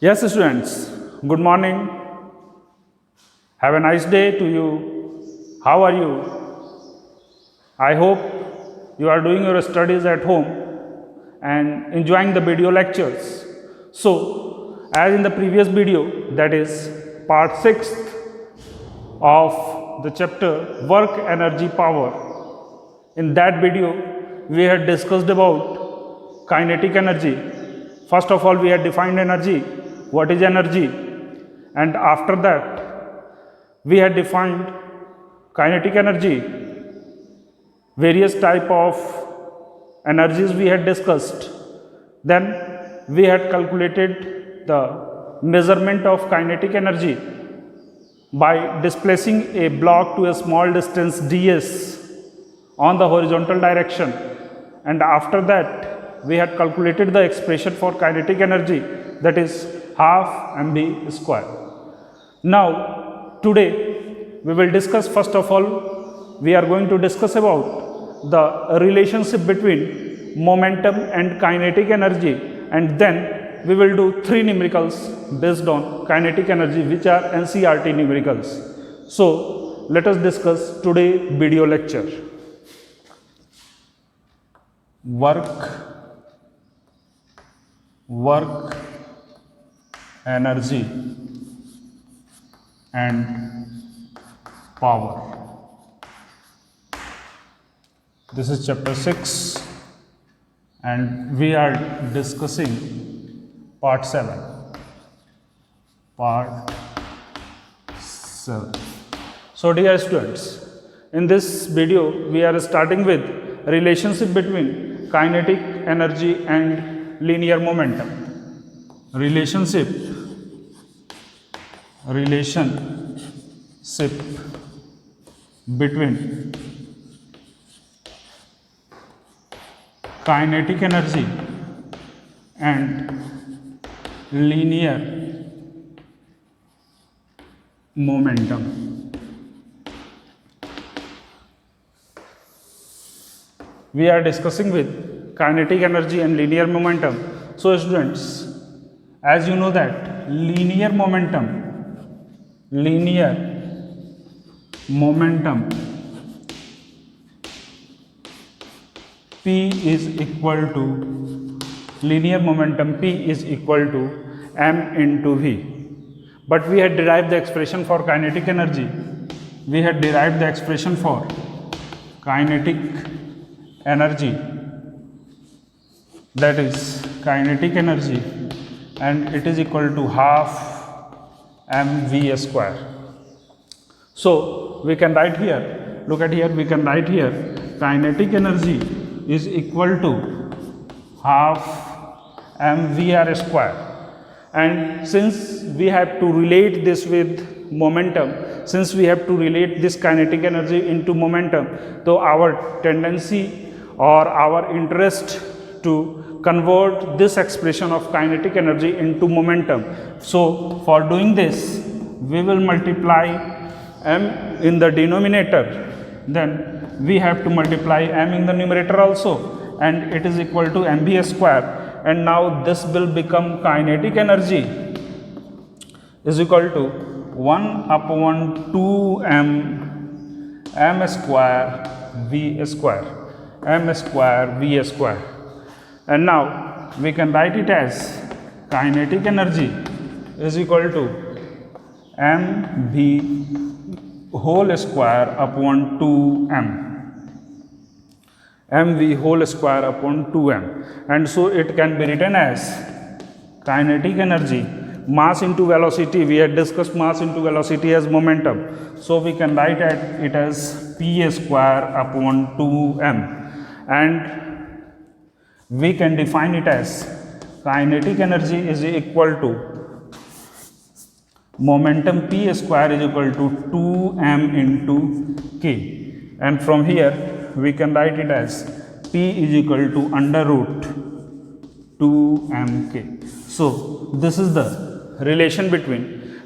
Yes, students, good morning. Have a nice day to you. How are you? I hope you are doing your studies at home and enjoying the video lectures. So, as in the previous video, that is part 6 of the chapter Work, Energy, Power. In that video, we had discussed about kinetic energy. First of all, we had defined energy. What is energy? And after that, we had defined kinetic energy, various type of energies we had discussed. Then we had calculated the measurement of kinetic energy by displacing a block to a small distance ds on the horizontal direction, and after that we had calculated the expression for kinetic energy, that is half mv square. Now today we will discuss, first of all we are going to discuss about the relationship between momentum and kinetic energy, and then we will do 3 numericals based on kinetic energy, which are NCERT numericals. So let us discuss today video lecture. Work, energy and power. This is chapter 6 and we are discussing part 7. So dear students, in this video we are starting with relationship between kinetic energy and linear momentum. Relationship between kinetic energy and linear momentum. We are discussing with kinetic energy and linear momentum. So students, as you know that linear momentum P is equal to m into v. But we had derived the expression for kinetic energy. We had derived the expression for kinetic energy, that is kinetic energy, and it is equal to half mv square. So we can write here, look at here, we can write here kinetic energy is equal to half mvr square. And since we have to relate this with momentum, since we have to relate this kinetic energy into momentum, so our tendency or our interest to convert this expression of kinetic energy into momentum. So for doing this, we will multiply m in the denominator, then we have to multiply m in the numerator also, and it is equal to mv square. And now this will become kinetic energy is equal to 1 upon 2m m square v square, and now we can write it as kinetic energy is equal to mv whole square upon 2m, mv whole square upon 2m. And so it can be written as kinetic energy, mass into velocity. We had discussed mass into velocity as momentum, so we can write it as p square upon 2m, and we can define it as kinetic energy is equal to momentum p square is equal to 2m into k, and from here we can write it as p is equal to under root 2mk. So this is the relation between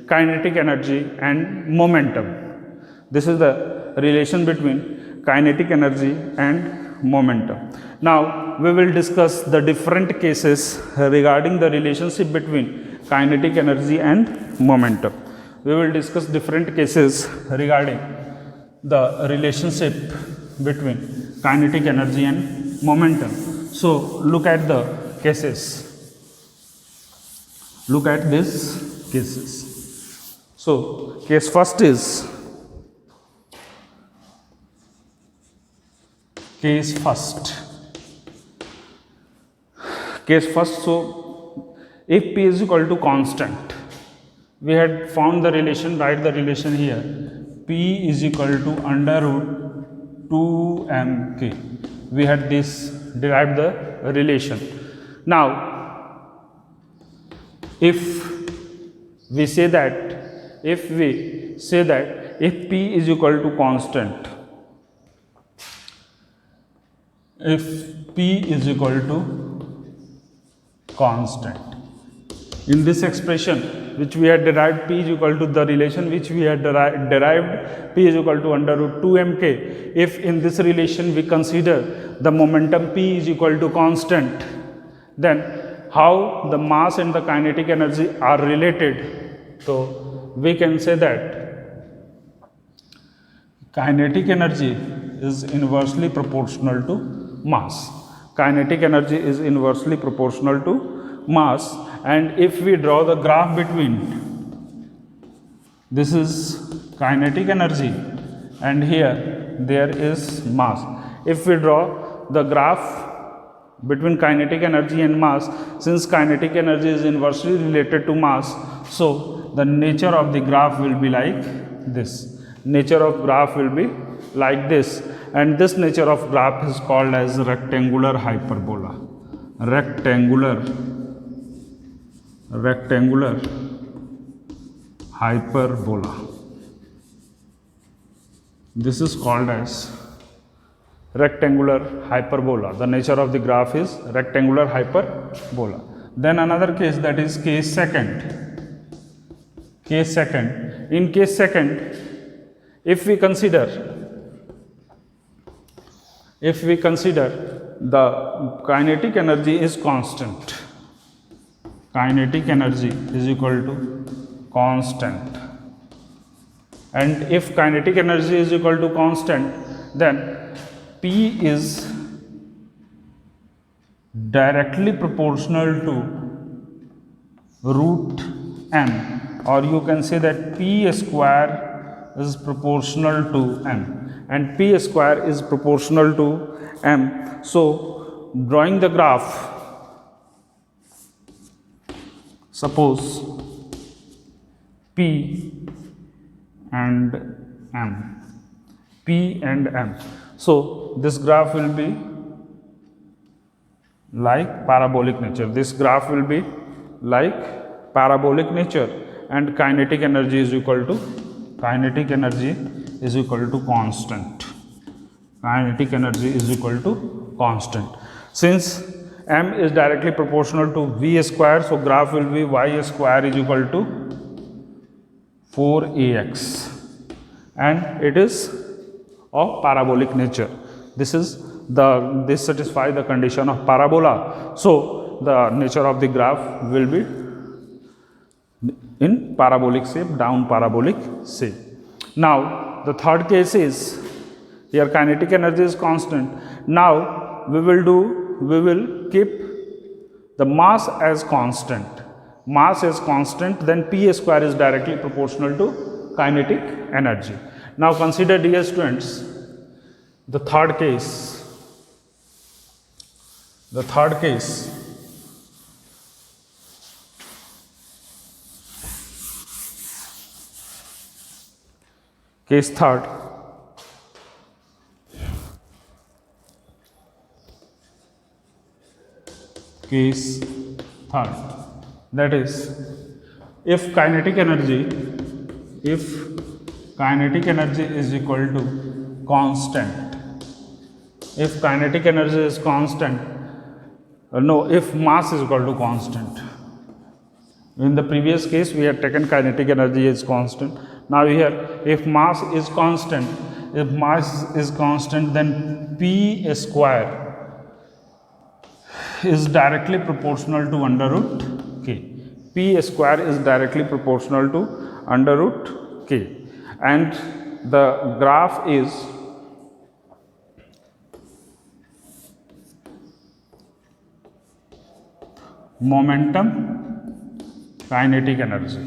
kinetic energy and momentum. This is the relation between kinetic energy and momentum. Now we will discuss the different cases regarding the relationship between kinetic energy and momentum. We will discuss different cases regarding the relationship between kinetic energy and momentum. So look at the cases. Look at these cases. So case first is case first. So if P is equal to constant, we had found the relation, write the relation here. P is equal to under root 2mk. We had this, derived the relation. Now, if we say that if P is equal to constant, if P is equal to constant, in this expression which we had derived, P is equal to the relation which we had derived, P is equal to under root 2mk. If in this relation we consider the momentum P is equal to constant, then how the mass and the kinetic energy are related. So we can say that kinetic energy is inversely proportional to mass. Kinetic energy is inversely proportional to mass, and if we draw the graph between, this is kinetic energy and here there is mass. If we draw the graph between kinetic energy and mass, since kinetic energy is inversely related to mass, so the nature of the graph will be like this. Nature of graph will be like this, and this nature of graph is called as rectangular hyperbola. Rectangular hyperbola. This is called as rectangular hyperbola. The nature of the graph is rectangular hyperbola. Then another case, that is case second. In case second, if we consider the kinetic energy is constant, kinetic energy is equal to constant, and if kinetic energy is equal to constant, then P is directly proportional to root m, or you can say that P square is proportional to m, and P square is proportional to m. So drawing the graph, suppose P and m. So this graph will be like parabolic nature. This graph will be like parabolic nature, and kinetic energy is equal to constant. Kinetic energy is equal to constant. Since m is directly proportional to v square, so graph will be y square is equal to 4ax, and it is of parabolic nature. This satisfies the condition of parabola. So the nature of the graph will be in parabolic shape, down parabolic shape. Now the third case is, here kinetic energy is constant. Now we will keep the mass as constant. Then P square is directly proportional to kinetic energy. Now consider, dear students, the third case. Case third. That is, if kinetic energy is equal to constant, if mass is equal to constant. In the previous case we had taken kinetic energy is constant. Now here, if mass is constant, then P square is directly proportional to under root k. P square is directly proportional to under root k, and the graph is momentum, kinetic energy,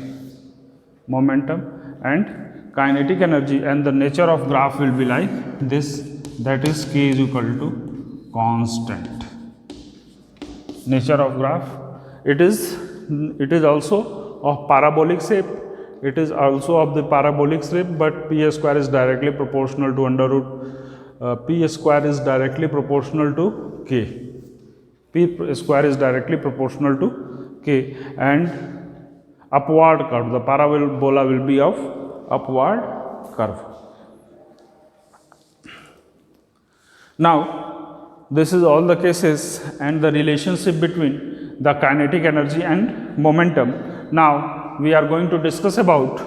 momentum and kinetic energy, and the nature of graph will be like this, that is k is equal to constant. Nature of graph, it is also of parabolic shape, it is also of the parabolic shape, but p square is directly proportional to under root p square is directly proportional to k, p square is directly proportional to k, and upward curve, the parabola will be of upward curve. Now this is all the cases and the relationship between the kinetic energy and momentum. Now we are going to discuss about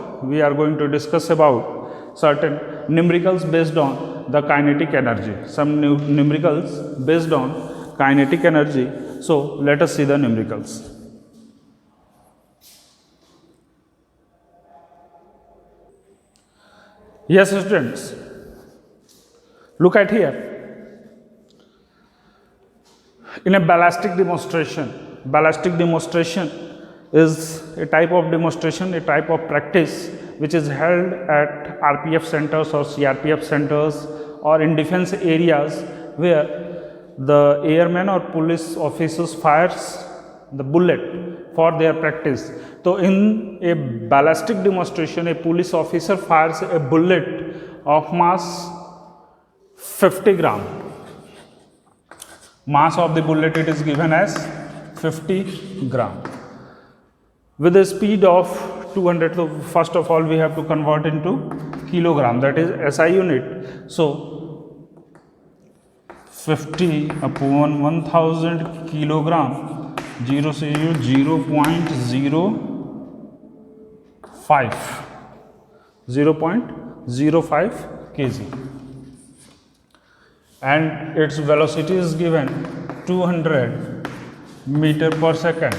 certain numericals based on the kinetic energy, some numericals based on kinetic energy. So let us see the numericals. Yes students, look at here. In a ballistic demonstration is a type of demonstration, a type of practice which is held at RPF centers or CRPF centers or in defense areas where the airmen or police officers fires the bullet for their practice. So in a ballistic demonstration, a police officer fires a bullet of mass 50 gram. Mass of the bullet, it is given as 50 gram with a speed of 200. So first of all we have to convert into kilogram, that is SI unit. So 50 upon 1000 kilogram, 0.05 kg, and its velocity is given 200 meter per second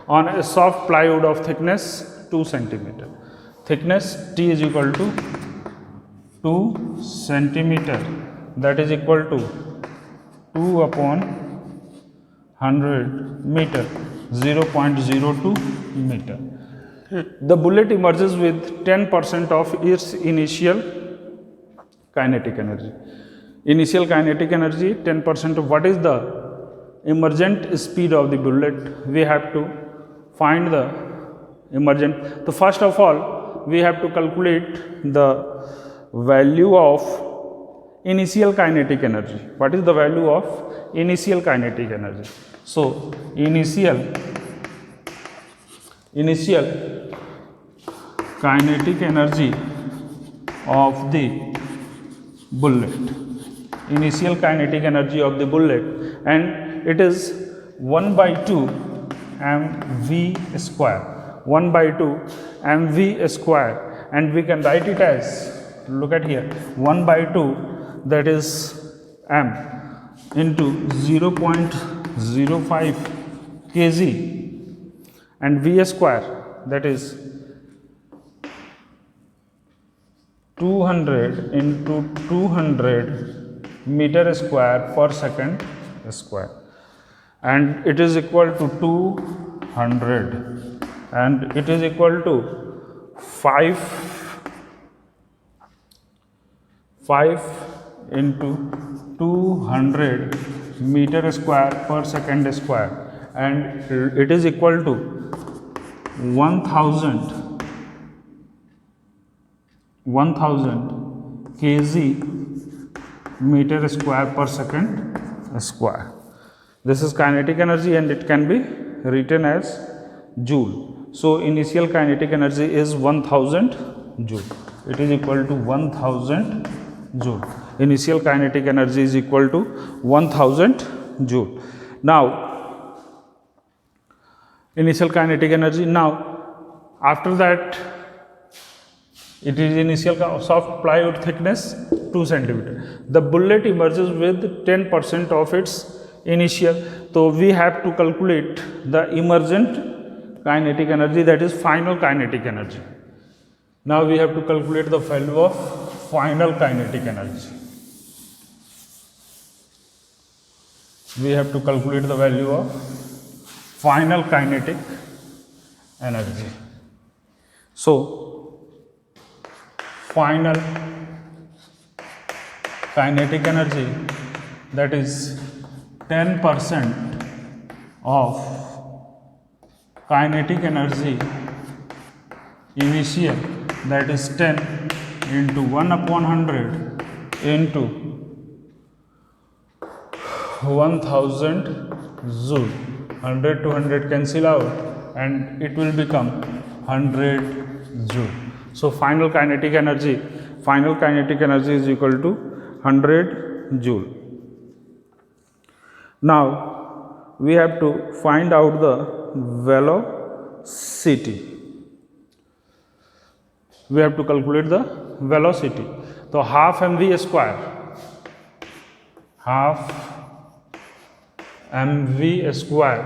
on a soft plywood of thickness 2 centimeter. Thickness T is equal to 2 centimeter, that is equal to 2 upon 100 meter, 0.02 meter. The bullet emerges with 10% of its initial kinetic energy. Initial kinetic energy 10% of what is the emergent speed of the bullet. We have to find the emergent. So first of all we have to calculate the value of initial kinetic energy. What is the value of initial kinetic energy? So initial kinetic energy of the bullet, initial kinetic energy of the bullet, and it is 1/2 mv square, 1/2 mv square, and we can write it as, look at here, 1/2 that is m into 0.05 kg, and v square that is 200 into 200 meter square per second square, and it is equal to 200, and it is equal to 5 into 200 meter square per second square, and it is equal to 1000 kg meter square per second square. This is kinetic energy and it can be written as joule. So initial kinetic energy is 1000 joule. It is equal to 1000 joule. Initial kinetic energy is equal to 1000 joule. Now initial kinetic energy, now after that it is initial soft plywood thickness 2 centimeter. The bullet emerges with 10% of its initial. So we have to calculate the emergent kinetic energy, that is final kinetic energy. Now we have to calculate the value of final kinetic energy. We have to calculate the value of final kinetic energy. So, final kinetic energy, that is 10% of kinetic energy initial, that is 10 into 1 upon 100 into 1000 joule. 100 to 100 cancel out and it will become 100 joule. So final kinetic energy is equal to 100 joule. Now we have to find out the velocity. We have to calculate the velocity. So half mv square,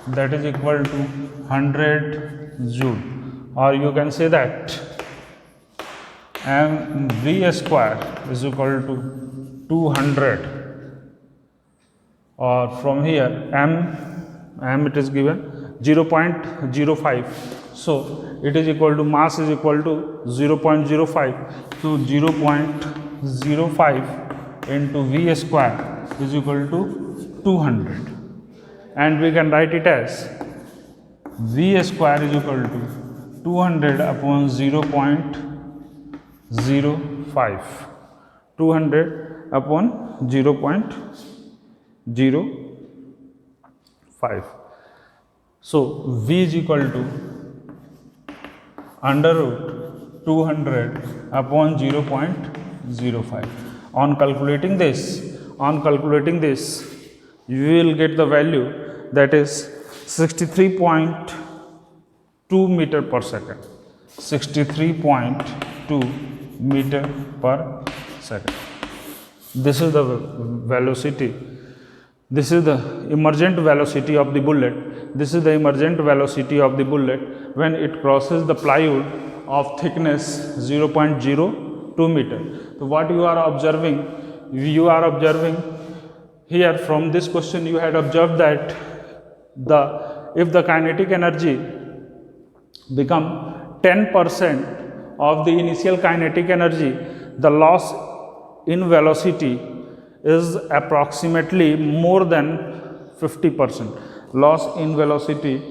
that is equal to 100 joule, or you can say that mv square is equal to 200, or from here m it is given 0.05, so it is equal to, mass is equal to 0.05, so 0.05 into v square is equal to 200, and we can write it as v square is equal to 200 upon 0.05, 200 upon 0.05. So v is equal to under root 200 upon 0.05. On calculating this, you will get the value, that is 63.2 meter per second. 63.2 meter per second. This is the velocity. This is the emergent velocity of the bullet. This is the emergent velocity of the bullet when it crosses the plywood of thickness 0.02 meter. So what you are observing? Here from this question you had observed that if the kinetic energy become 10% of the initial kinetic energy, the loss in velocity is approximately more than 50%. Loss in velocity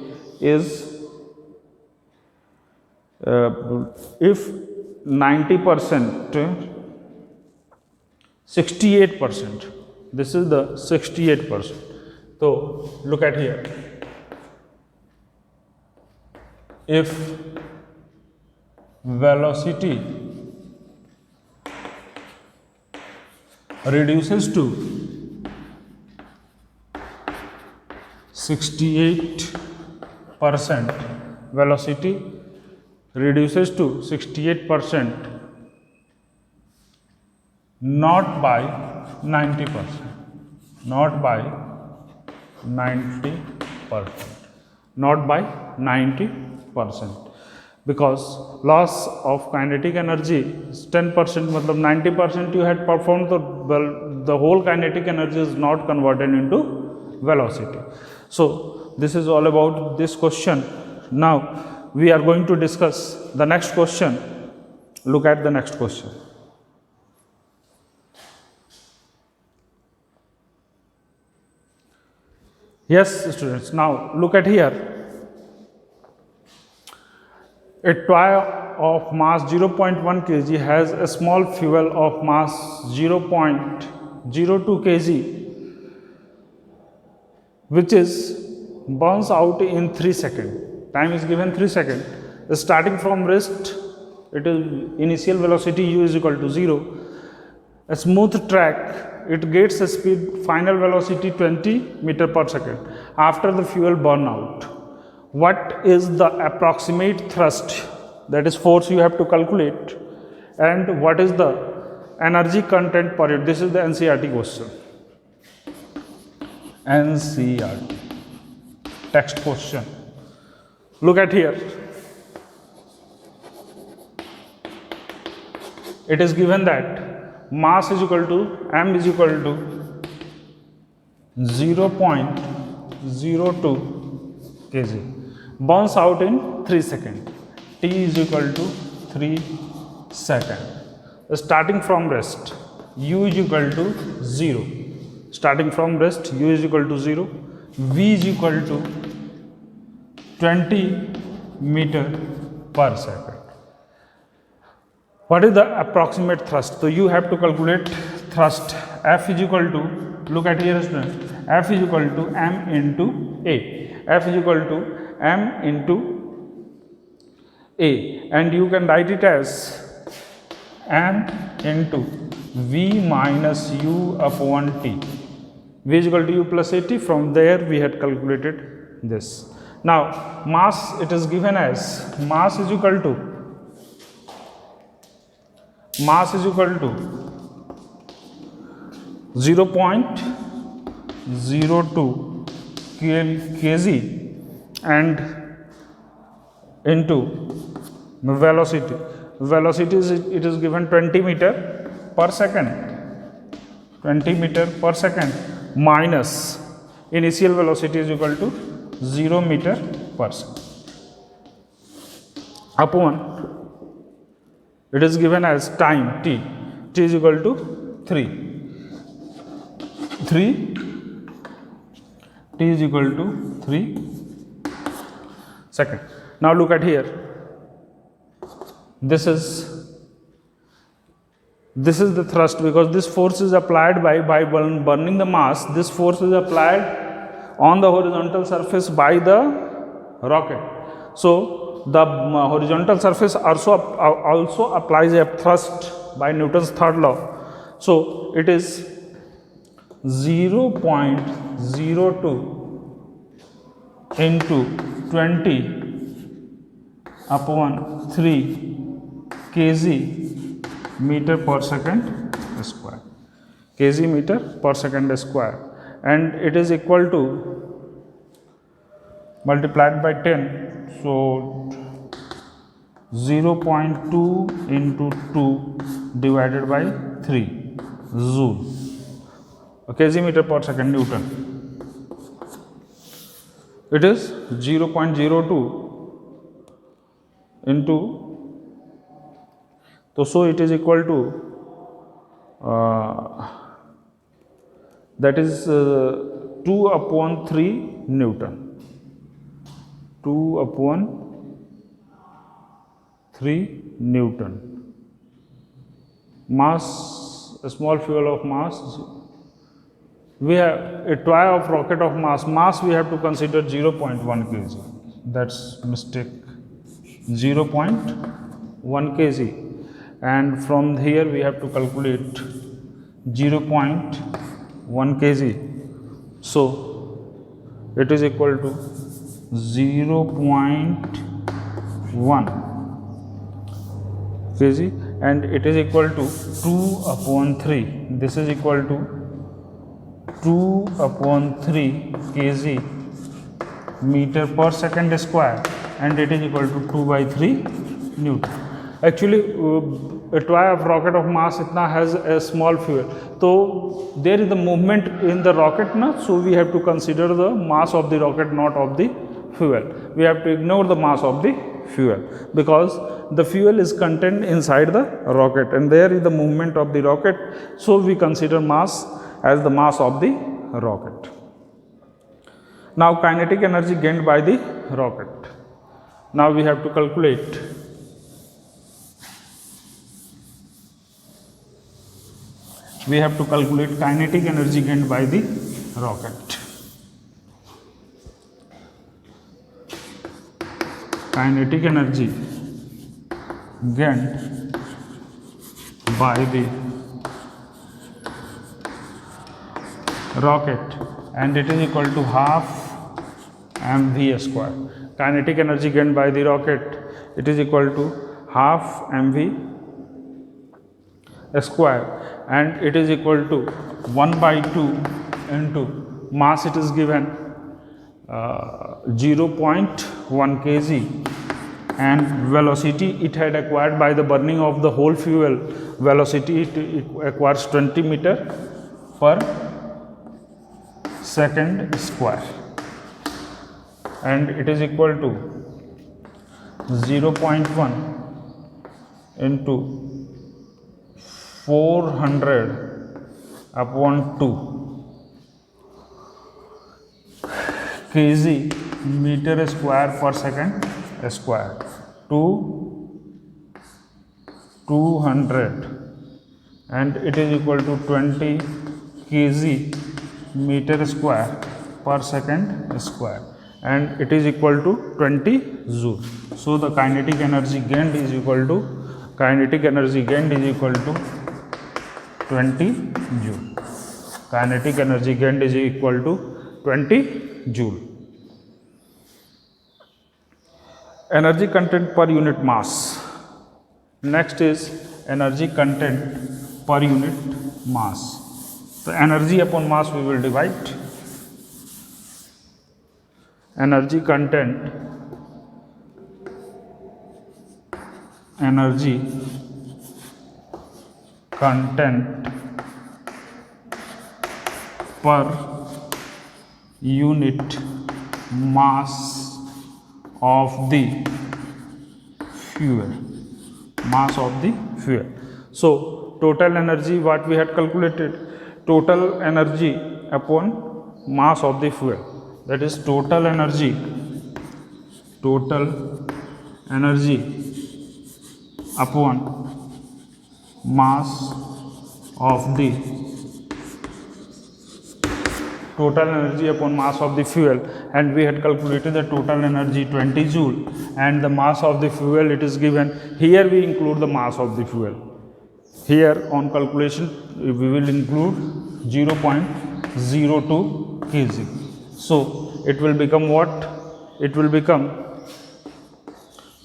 is if 90%, 68%. This is the 68%. So look at here. If velocity reduces to 68%, velocity reduces to 68%, not by 90%, not by 90%, because loss of kinetic energy is 10%, matlab 90% you had performed, the whole kinetic energy is not converted into velocity. So this is all about this question. Now we are going to discuss the next question. Look at the next question. Yes, students, now look at here. A toy of mass 0.1 kg has a small fuel of mass 0.02 kg, which is burns out in 3 seconds. Time is given 3 seconds. Starting from rest, it is initial velocity u is equal to 0. A smooth track, it gets a speed, final velocity 20 meter per second after the fuel burnout. What is the approximate thrust, that is force you have to calculate, and what is the energy content per unit? This is the NCERT question. NCERT text question. Look at here. It is given that mass is equal to m is equal to 0.02 kg, burns out in 3 seconds. T is equal to 3 seconds. Starting from rest, u is equal to 0. Starting from rest, u is equal to 0. V is equal to 20 meter per second. What is the approximate thrust? So you have to calculate thrust. F is equal to, look at here student, F is equal to m into A. F is equal to m into A, and you can write it as m into V minus u upon T. V is equal to u plus AT. From there we had calculated this. Now mass, it is given as mass is equal to 0.02 kg and into velocity. Velocity is, it is given 20 meter per second. 20 meter per second minus initial velocity is equal to 0 meter per second upon, it is given as time t. T is equal to 3. T is equal to 3 second. Now look at here. This is the thrust, because this force is applied by burning the mass. This force is applied on the horizontal surface by the rocket. So the horizontal surface also applies a thrust by Newton's third law. So it is 0.02 into 20 upon 3 kg meter per second square. Kg meter per second square, and it is equal to, multiplied by 10. So 0.2 into 2 divided by 3 joule, kg meter per second Newton. It is 0.02 into, so it is equal to that is 2 upon 3 Newton. 2 upon 3 Newton. Mass, a small fuel of mass. We have a toy of rocket of mass. Mass we have to consider 0.1 kg. That's mistake. 0.1 kg. And from here we have to calculate 0.1 kg. So it is equal to 0.1 kg, and it is equal to 2 upon 3. This is equal to 2 upon 3 kg meter per second square, and it is equal to 2 by 3 Newton. Actually a toy of rocket of mass itna has a small fuel, so there is the movement in the rocket na, so we have to consider the mass of the rocket, not of the fuel. We have to ignore the mass of the fuel, because the fuel is contained inside the rocket and there is the movement of the rocket, so we consider mass as the mass of the rocket. Now kinetic energy gained by the rocket. Now we have to calculate kinetic energy gained by the rocket. Kinetic energy gained by the rocket, and it is equal to half mv square. Kinetic energy gained by the rocket, it is equal to half mv square, and it is equal to 1 by 2 into mass. It is given 0.1 kg, and velocity it had acquired by the burning of the whole fuel, velocity it acquires 20 meter per second square, and it is equal to 0.1 into 400 upon 2 kg meter square per second square to 200, and it is equal to 20 kg meter square per second square, and it is equal to 20 joule. So the kinetic energy gained is equal to 20 joule. Kinetic energy gained is equal to 20 joule. Energy content per unit mass. Next is energy content per unit mass. The energy upon mass we will divide. Energy content per unit mass of the fuel. So total energy what we had calculated, total energy upon mass of the fuel, that is total energy upon mass of the fuel, and we had calculated the total energy 20 joule, and the mass of the fuel it is given. Here we include the mass of the fuel. Here on calculation we will include 0.02 kg. So it will become what? It will become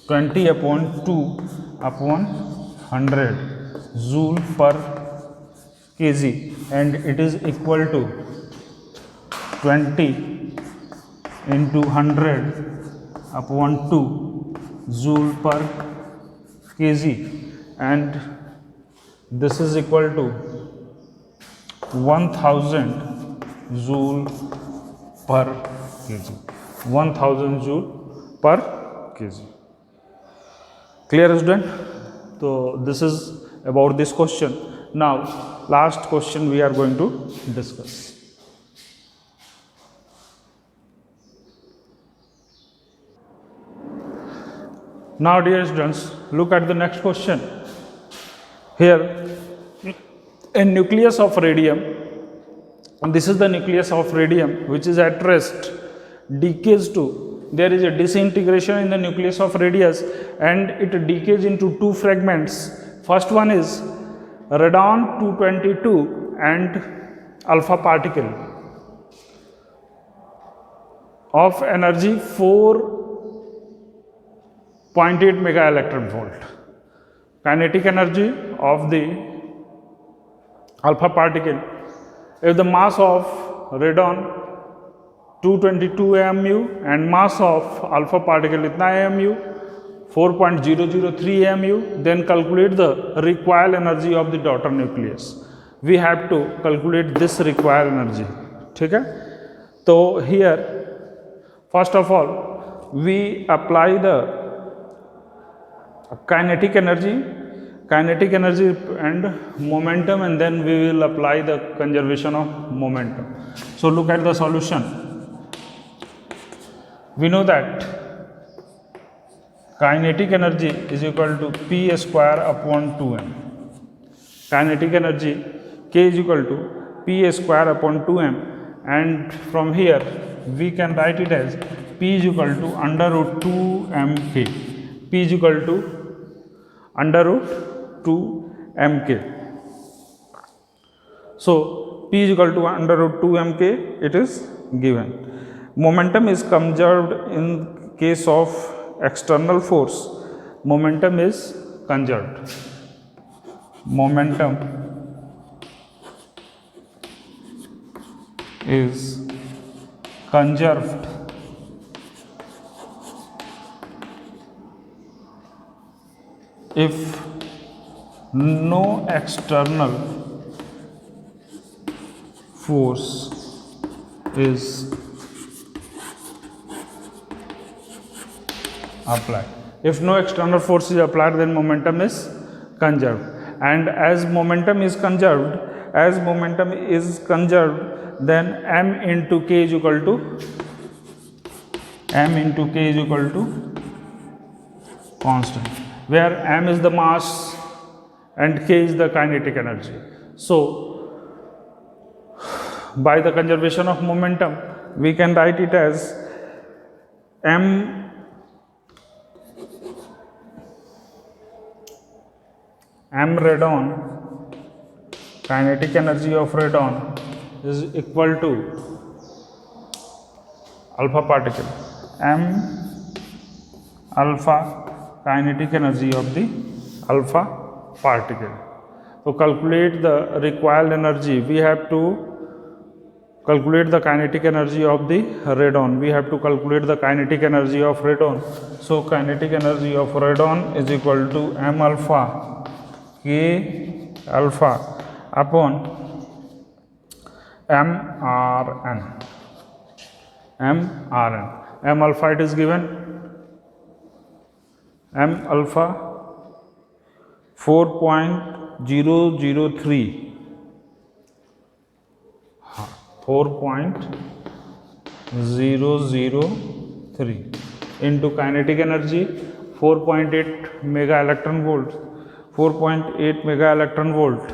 20 upon 2 upon 100 joule per kg, and it is equal to 20 into 100 upon 2 joule per kg, and this is equal to 1000 joule per kg. 1000 joule per kg. Clear, student? So this is about this question. Now last question we are going to discuss. Now dear students, look at the next question. Here a nucleus of radium, and this is the nucleus of radium which is at rest, decays to, there is a disintegration in the nucleus of radius, and it decays into two fragments. First one is radon 222 and alpha particle of energy 4.8 mega electron volt. Kinetic energy of the alpha particle, if the mass of radon 222 AMU and mass of alpha particle itna AMU 4.003 AMU, then calculate the required energy of the daughter nucleus. We have to calculate this required energy. Okay? So here first of all we apply the kinetic energy and momentum, and then we will apply the conservation of momentum. So look at the solution. We know that kinetic energy is equal to P square upon 2m. Kinetic energy K is equal to P square upon 2m, and from here we can write it as P is equal to under root 2mk. P is equal to under root 2mk. So P is equal to under root 2mk, it is given. Momentum is conserved in case of external force. Momentum is conserved. Momentum is conserved if no external force is applied. If no external force is applied, then momentum is conserved. And as momentum is conserved, then m into k is equal to constant, where m is the mass and k is the kinetic energy. So by the conservation of momentum, we can write it as m radon, kinetic energy of radon is equal to alpha particle, m alpha kinetic energy of the alpha particle. To calculate the required energy, we have to calculate the kinetic energy of the radon. So kinetic energy of radon is equal to m alpha k alpha upon mRn. M alpha it is given, m alpha 4.003 into kinetic energy 4.8 mega electron volt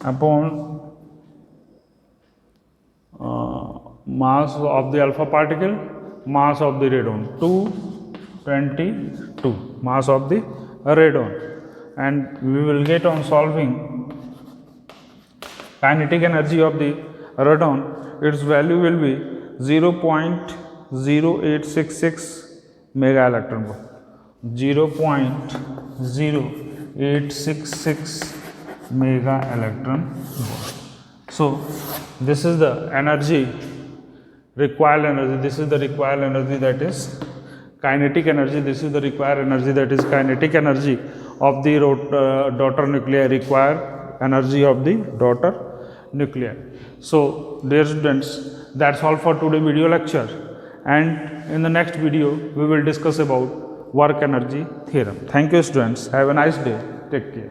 upon mass of the alpha particle, mass of the radon 222 mass of the radon, and we will get on solving kinetic energy of the radon. Its value will be 0.0866 mega electron volt. 0.0866 mega electron volt. So this is the energy, required energy. This is the required energy, that is kinetic energy. This is the required energy, that is kinetic energy of the daughter nuclei, required energy of the daughter nuclei. So dear students, that's all for today video lecture, and in the next video we will discuss about work energy theorem. Thank you students, have a nice day, take care.